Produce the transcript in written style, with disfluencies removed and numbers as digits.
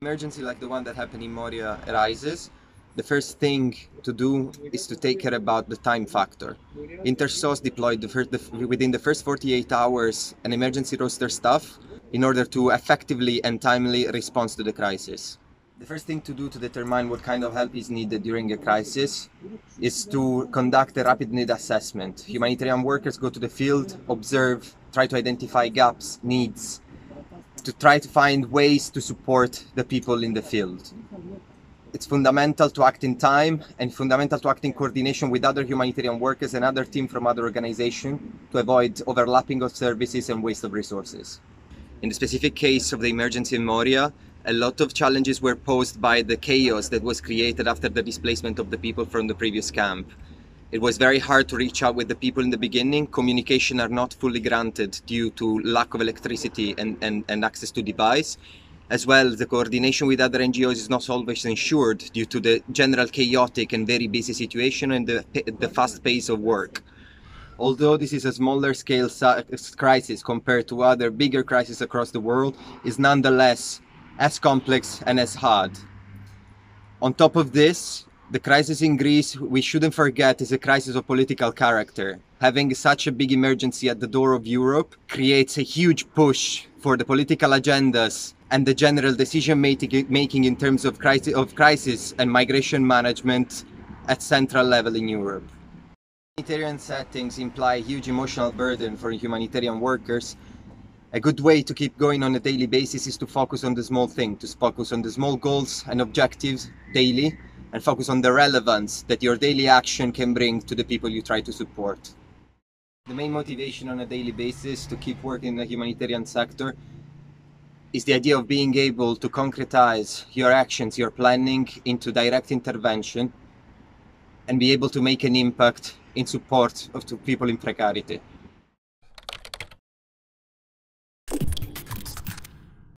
Emergency like the one that happened in Moria arises, the first thing to do is to take care about the time factor. Intersos deployed within the first 48 hours an emergency roster staff in order to effectively and timely respond to the crisis. The first thing to do to determine what kind of help is needed during a crisis is to conduct a rapid need assessment. Humanitarian workers go to the field, observe, try to identify gaps, needs, to try to find ways to support the people in the field. It's fundamental to act in time and fundamental to act in coordination with other humanitarian workers and other teams from other organizations to avoid overlapping of services and waste of resources. In the specific case of the emergency in Moria, a lot of challenges were posed by the chaos that was created after the displacement of the people from the previous camp. It was very hard to reach out with the people in the beginning. Communication are not fully granted due to lack of electricity and access to device. As well, the coordination with other NGOs is not always ensured due to the general chaotic and very busy situation and the fast pace of work. Although this is a smaller scale crisis compared to other bigger crises across the world, is nonetheless as complex and as hard. On top of this, the crisis in Greece, we shouldn't forget, is a crisis of political character. Having such a big emergency at the door of Europe creates a huge push for the political agendas and the general decision making in terms of crisis and migration management at central level in Europe. Humanitarian settings imply a huge emotional burden for humanitarian workers. A good way to keep going on a daily basis is to focus on the small thing, to focus on the small goals and objectives daily, and focus on the relevance that your daily action can bring to the people you try to support. The main motivation on a daily basis to keep working in the humanitarian sector is the idea of being able to concretize your actions, your planning into direct intervention and be able to make an impact in support of people in precarity.